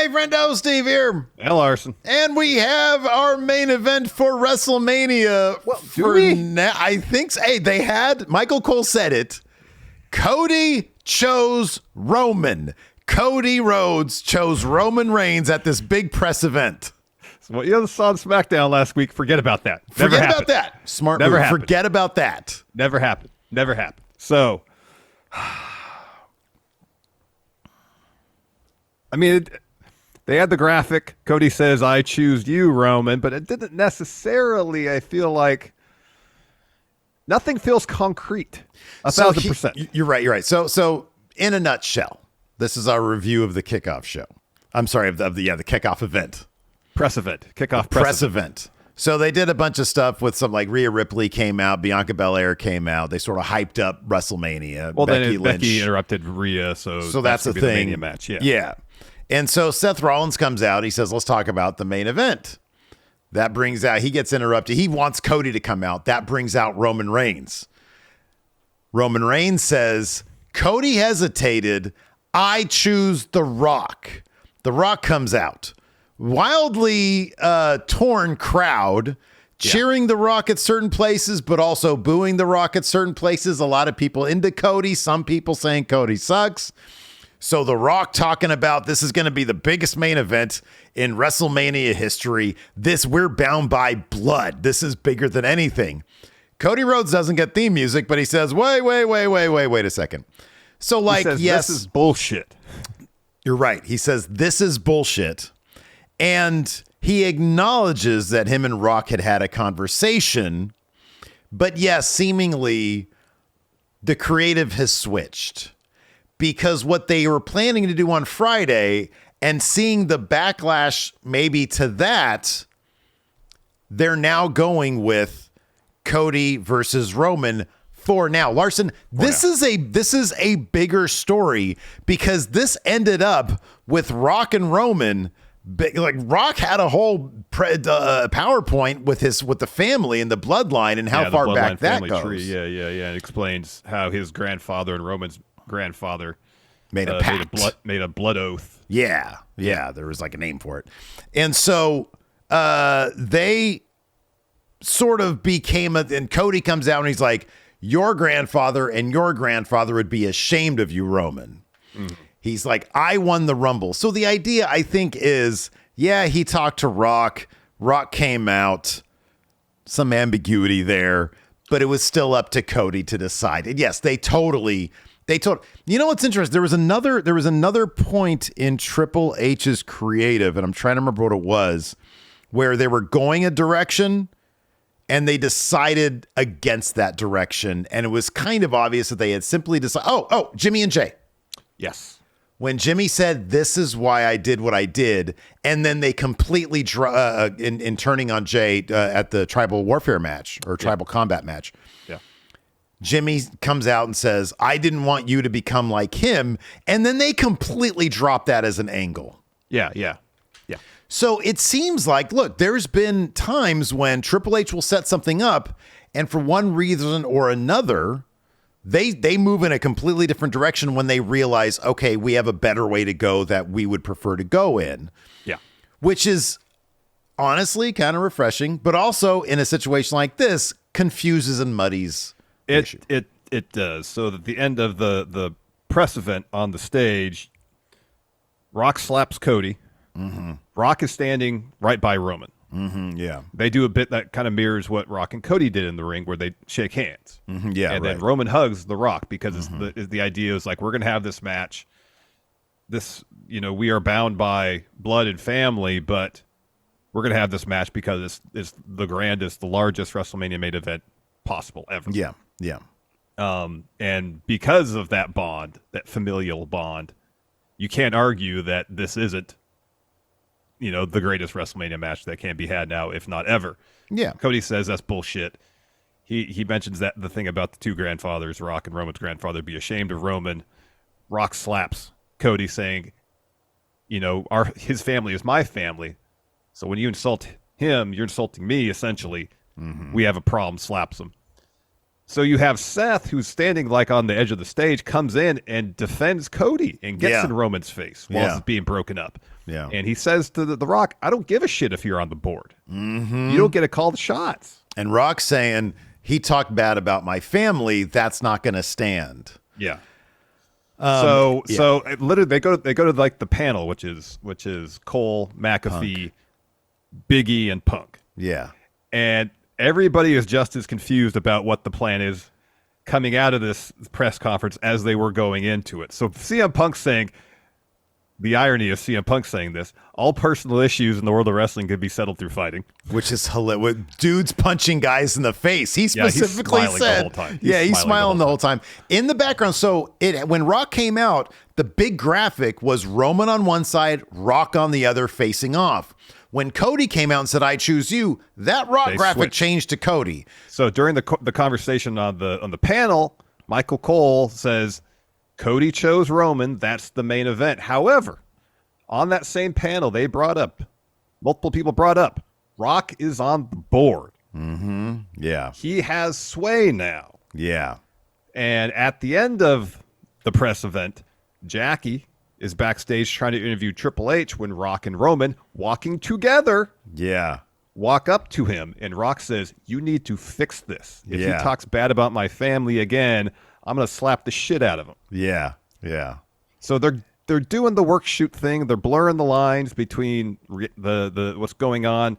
Hey, Friendo, Steve here. And Larson. And we have our main event for WrestleMania. Well, do we? I think so. Hey, they had, Michael Cole said it, Cody chose Roman. Cody Rhodes chose Roman Reigns at this big press event. So what you saw on SmackDown last week, forget about that. Forget about that. Smart Never move. happened. Forget about that. Never happened. Never happened. So, I mean, they had the graphic. Cody says, I choose you, Roman, but it didn't necessarily, I feel like, nothing feels concrete. 1,000%. You're right. So in a nutshell, this is our review of the Kickoff show. I'm sorry, of the Kickoff event. Press event. Kickoff press event. So they did a bunch of stuff with some, like Rhea Ripley came out, Bianca Belair came out. They sort of hyped up WrestleMania. Well, Becky interrupted Rhea, so that's the thing. The Mania match. Yeah. And so Seth Rollins comes out. He says, let's talk about the main event. That brings out, he gets interrupted. He wants Cody to come out. That brings out Roman Reigns. Roman Reigns says, Cody hesitated. I choose The Rock. The Rock comes out. Wildly torn crowd, cheering The Rock at certain places, but also booing The Rock at certain places. A lot of people into Cody. Some people saying Cody sucks. So The Rock talking about this is going to be the biggest main event in WrestleMania history. We're bound by blood. This is bigger than anything. Cody Rhodes doesn't get theme music, but he says, wait a second. So like, says, yes, this is bullshit. You're right. He says, this is bullshit. And he acknowledges that him and Rock had a conversation, but yes, seemingly the creative has switched because what they were planning to do on Friday and seeing the backlash maybe to that, they're now going with Cody versus Roman for now. Larson, this is a bigger story because this ended up with Rock and Roman. Like Rock had a whole PowerPoint with the family and the bloodline and how far back that goes. Tree. Yeah. It explains how his grandfather and Roman's grandfather made a pact, made a blood oath. Yeah. There was like a name for it, and so they sort of became and Cody comes out and he's like, your grandfather and your grandfather would be ashamed of you, Roman. Mm. He's like, I won the Rumble. So the idea, I think, is, he talked to Rock. Rock came out. Some ambiguity there. But it was still up to Cody to decide. And yes, they totally. You know what's interesting? There was another point in Triple H's creative, and I'm trying to remember what it was, where they were going a direction, and they decided against that direction. And it was kind of obvious that they had simply decided, Jimmy and Jay. Yes. When Jimmy said, this is why I did what I did, and then they completely, in turning on Jay at the tribal warfare match or tribal combat match, Jimmy comes out and says, I didn't want you to become like him. And then they completely drop that as an angle. Yeah. So it seems like, look, there's been times when Triple H will set something up, and for one reason or another, they move in a completely different direction when they realize, okay, we have a better way to go that we would prefer to go in. Yeah. Which is honestly kind of refreshing, but also in a situation like this, confuses and muddies the issue. It does. So at the end of the press event on the stage, Rock slaps Cody. Mm-hmm. Rock is standing right by Roman. Mm-hmm, yeah. They do a bit that kind of mirrors what Rock and Cody did in the ring where they shake hands. Mm-hmm, yeah. And then Roman hugs The Rock because the idea is like, we're going to have this match. This, we are bound by blood and family, but we're going to have this match because it's the grandest, the largest WrestleMania main event possible ever. Yeah. And because of that bond, that familial bond, you can't argue that this isn't, the greatest WrestleMania match that can be had now, if not ever. Yeah. Cody says that's bullshit. He mentions that the thing about the two grandfathers, Rock and Roman's grandfather, be ashamed of Roman. Rock slaps Cody saying, his family is my family. So when you insult him, you're insulting me, essentially. Mm-hmm. We have a problem, slaps him. So you have Seth, who's standing like on the edge of the stage, comes in and defends Cody and gets in Roman's face while it's being broken up. Yeah. And he says to the Rock, I don't give a shit if you're on the board. Mm-hmm. You don't get to call the shots. And Rock's saying, he talked bad about my family. That's not going to stand. Yeah. So literally they go to like the panel, which is Cole, McAfee, Biggie, and Punk. Yeah. And everybody is just as confused about what the plan is coming out of this press conference as they were going into it. So CM Punk saying, the irony of CM Punk saying this, all personal issues in the world of wrestling could be settled through fighting. Which is hilarious. Dudes punching guys in the face. He specifically he's said, the whole time. He's smiling the whole time. In the background, so when Rock came out, the big graphic was Roman on one side, Rock on the other, facing off. When Cody came out and said, I choose you, that Rock graphic changed to Cody. So during the conversation on the panel, Michael Cole says, Cody chose Roman. That's the main event. However, on that same panel, multiple people brought up, Rock is on the board. Mm-hmm. Yeah. He has sway now. Yeah. And at the end of the press event, Jackie is backstage trying to interview Triple H when Rock and Roman, walking together, walk up to him. And Rock says, you need to fix this. If he talks bad about my family again, I'm going to slap the shit out of him. Yeah, yeah. So they're doing the work shoot thing. They're blurring the lines between the what's going on,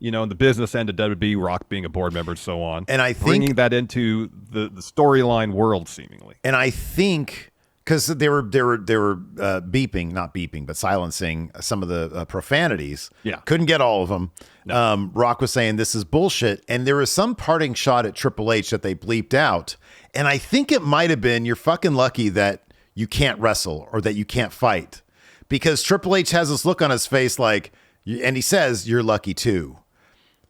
in the business end of WWE, Rock being a board member and so on. And I think bringing that into the storyline world, seemingly. And I think because they were silencing some of the profanities. Yeah, couldn't get all of them. No. Rock was saying this is bullshit, and there was some parting shot at Triple H that they bleeped out. And I think it might have been, you're fucking lucky that you can't wrestle or that you can't fight. Because Triple H has this look on his face like, and he says, you're lucky too.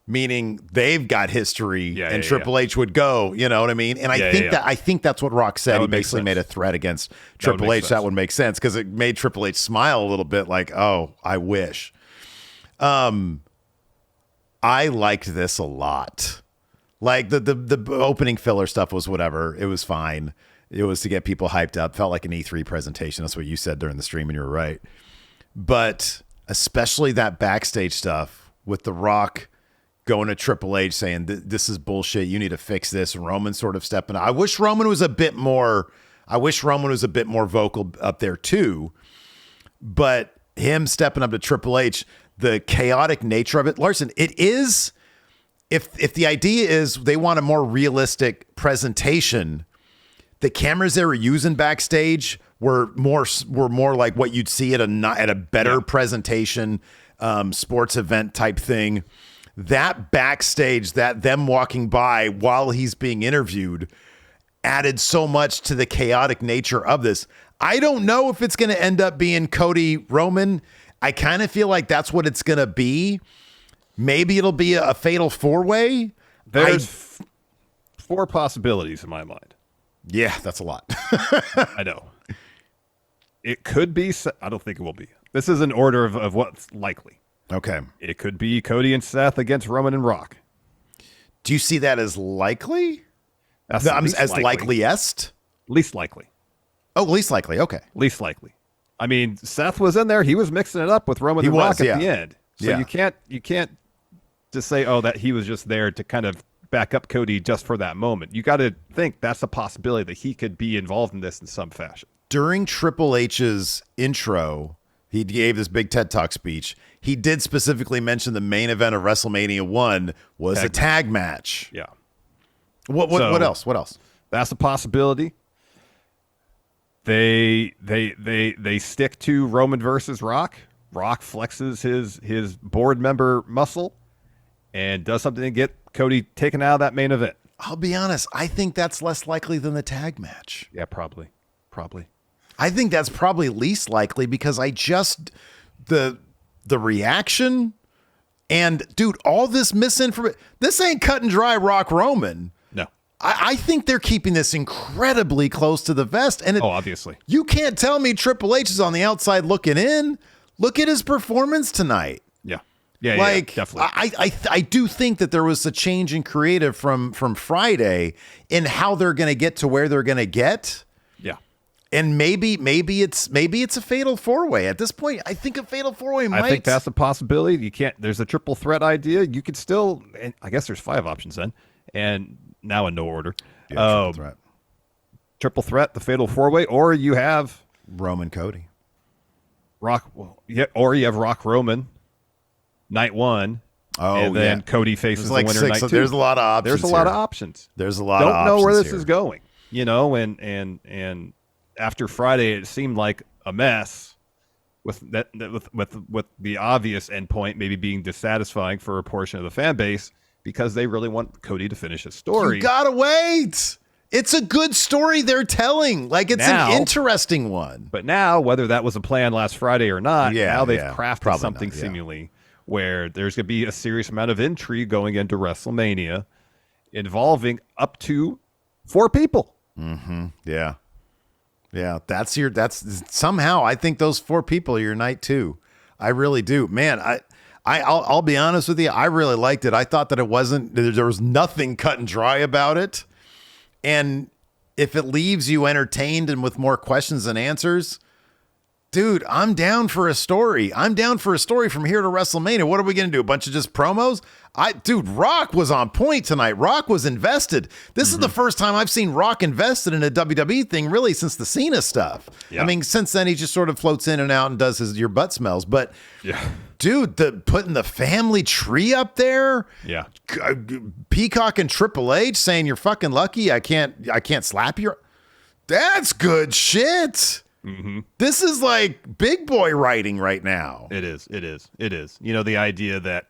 Meaning they've got history and Triple H would go, you know what I mean? And I think that's what Rock said. He basically made a threat against Triple H. That would make sense because it made Triple H smile a little bit like, oh, I wish. I liked this a lot. Like the opening filler stuff was whatever. It was fine. It was to get people hyped up. Felt like an E3 presentation. That's what you said during the stream, and you were right. But especially that backstage stuff with The Rock going to Triple H saying, this is bullshit. You need to fix this. And Roman sort of stepping up. I wish Roman was a bit more vocal up there too. But him stepping up to Triple H, the chaotic nature of it, Larson, it is... If the idea is they want a more realistic presentation, the cameras they were using backstage were more like what you'd see at a better presentation, sports event type thing. That backstage, that them walking by while he's being interviewed, added so much to the chaotic nature of this. I don't know if it's going to end up being Cody Roman. I kind of feel like that's what it's going to be. Maybe it'll be a fatal four-way. There's 4 possibilities in my mind. Yeah, that's a lot. I know. It could be. I don't think it will be. This is an order of what's likely. Okay. It could be Cody and Seth against Roman and Rock. Do you see that as likely? As likeliest? Least likely. Oh, least likely. Okay. Least likely. I mean, Seth was in there. He was mixing it up with Roman and Rock at the end. So you can't just say, that he was just there to kind of back up Cody just for that moment. You got to think that's a possibility that he could be involved in this in some fashion. During Triple H's intro, he gave this big TED Talk speech. He did specifically mention the main event of WrestleMania 1 was a tag match. Yeah. What else? What else? That's a possibility. They stick to Roman versus Rock. Rock flexes his board member muscle and does something to get Cody taken out of that main event. I'll be honest. I think that's less likely than the tag match. Yeah, probably. I think that's probably least likely because the reaction and dude, all this misinformation. This ain't cut and dry Rock Roman. No. I think they're keeping this incredibly close to the vest. And obviously. You can't tell me Triple H is on the outside looking in. Look at his performance tonight. Yeah. Yeah, like definitely. I do think that there was a change in creative from Friday in how they're going to get to where they're going to get. Yeah. And maybe it's a fatal 4-way at this point. I think a fatal 4-way might. I think that's a possibility. You can't. There's a triple threat idea. You could still. And I guess there's 5 options then, and now in no order. Triple threat. Triple threat, the fatal 4-way, or you have Roman Cody. Rock. Well, yeah, or you have Rock Roman, night 1. Oh, and then yeah. Cody faces There's like the winner night 2. There's a lot of options. There's a lot of options. There's a lot of options. Don't know where this here. is going. And after Friday, it seemed like a mess with that with the obvious endpoint maybe being dissatisfying for a portion of the fan base because they really want Cody to finish his story. You gotta wait. It's a good story they're telling. Like, it's an interesting one. But now, whether that was a plan last Friday or not, now they've crafted something seemingly where there's going to be a serious amount of intrigue going into WrestleMania involving up to 4 people. Mm-hmm. Yeah. Yeah. That's somehow I think those 4 people are your night 2. I really do. Man, I'll be honest with you. I really liked it. I thought that there was nothing cut and dry about it. And if it leaves you entertained and with more questions than answers, dude, I'm down for a story. I'm down for a story from here to WrestleMania. What are we going to do? A bunch of just promos? Dude, Rock was on point tonight. Rock was invested. This is the first time I've seen Rock invested in a WWE thing really since the Cena stuff. Yeah. I mean, since then he just sort of floats in and out and does your butt smells. But dude, putting the family tree up there. Yeah. Peacock and Triple H saying you're fucking lucky. I can't slap you. That's good shit. Mm-hmm. This is like big boy writing right now. It is. You know, the idea that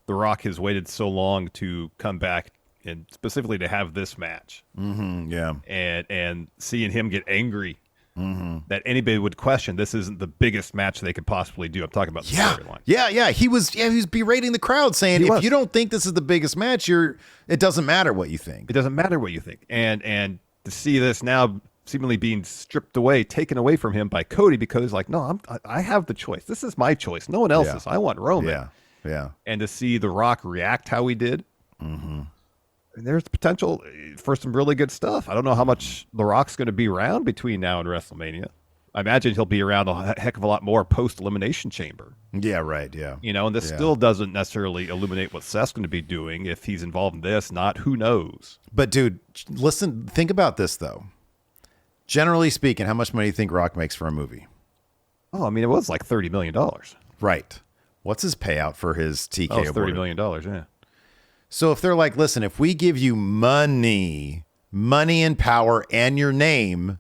The Rock has waited so long to come back and specifically to have this match. Mm-hmm, yeah. And seeing him get angry that anybody would question this isn't the biggest match they could possibly do. I'm talking about the storyline. Yeah. He was berating the crowd saying, if you don't think this is the biggest match, it doesn't matter what you think. It doesn't matter what you think. And to see this now seemingly being stripped away, taken away from him by Cody because he's like, no, I have the choice. This is my choice. No one else's. I want Roman. Yeah. And to see The Rock react how he did, there's potential for some really good stuff. I don't know how much The Rock's going to be around between now and WrestleMania. I imagine he'll be around a heck of a lot more post-Elimination Chamber. Yeah, right, yeah. You know, and this still doesn't necessarily illuminate what Seth's going to be doing if he's involved in this, not who knows. But, dude, listen, think about this, though. Generally speaking, how much money do you think Rock makes for a movie? Oh, I mean, it was like $30 million. Right. What's his payout for his TKO? Oh, it's $30 million, yeah. So if they're like, listen, if we give you money and power and your name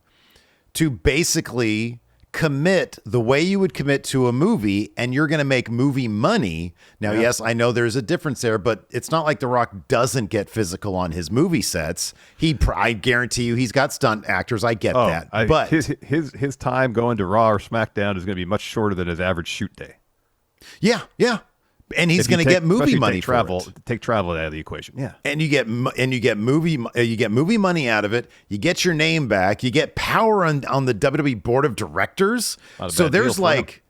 to basically commit the way you would commit to a movie and you're going to make movie money. Now, yes, I know there's a difference there, but it's not like The Rock doesn't get physical on his movie sets. I guarantee you he's got stunt actors. I get that. But his time going to Raw or SmackDown is going to be much shorter than his average shoot day. Yeah. And he's going to get movie money for it. Take travel out of the equation. Yeah. And you get movie money out of it. You get your name back. You get power on the WWE board of directors. So there's like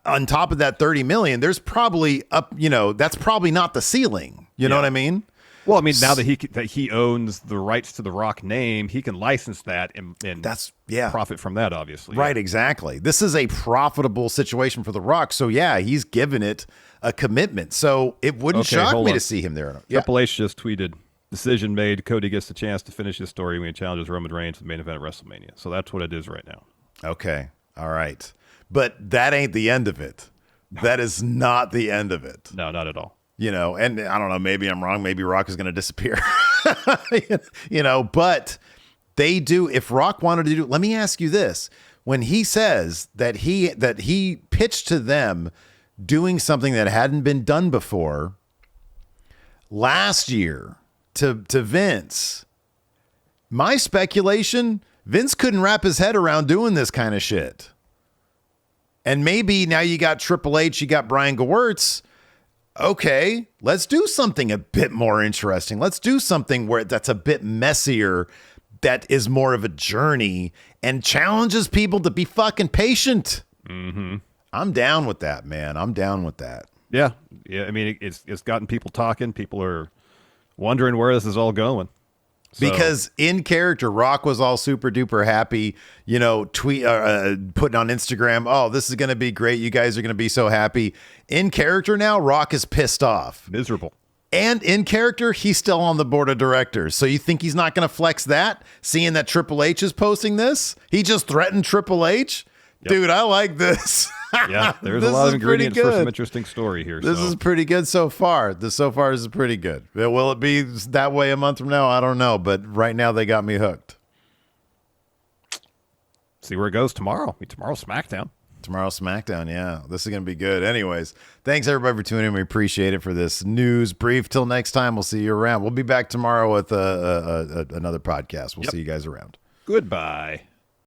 on top of that 30 million, there's probably that's probably not the ceiling. You know what I mean? Well, I mean, now that he owns the rights to the Rock name, he can license that and profit from that, obviously. Right, exactly. This is a profitable situation for the Rock. So, he's given it a commitment. So it wouldn't shock me to see him there. Triple H just tweeted, decision made, Cody gets the chance to finish his story when he challenges Roman Reigns to the main event of WrestleMania. So that's what it is right now. Okay, all right. But that ain't the end of it. That is not the end of it. No, not at all. And I don't know, maybe I'm wrong. Maybe Rock is going to disappear, but they do. If Rock wanted to do, let me ask you this. When he says that he pitched to them doing something that hadn't been done before last year to Vince, my speculation, Vince couldn't wrap his head around doing this kind of shit. And maybe now you got Triple H, you got Brian Gewirtz. Okay, let's do something a bit more interesting. Let's do something that's a bit messier, that is more of a journey and challenges people to be fucking patient. Mm-hmm. I'm down with that, man. I'm down with that. Yeah. I mean, it's gotten people talking. People are wondering where this is all going. So, because in character, Rock was all super duper happy, putting on Instagram, oh, this is going to be great. You guys are going to be so happy. In character now, Rock is pissed off. Miserable. And in character, he's still on the board of directors. So you think he's not going to flex that, seeing that Triple H is posting this? He just threatened Triple H? Yep. Dude, I like this. Yeah, there's a lot of ingredients for some interesting story here. This is pretty good so far. This is pretty good. Will it be that way a month from now? I don't know. But right now, they got me hooked. See where it goes tomorrow. Tomorrow's SmackDown. Tomorrow's SmackDown, yeah. This is going to be good. Anyways, thanks everybody for tuning in. We appreciate it for this news brief. Till next time, we'll see you around. We'll be back tomorrow with another podcast. We'll see you guys around. Goodbye.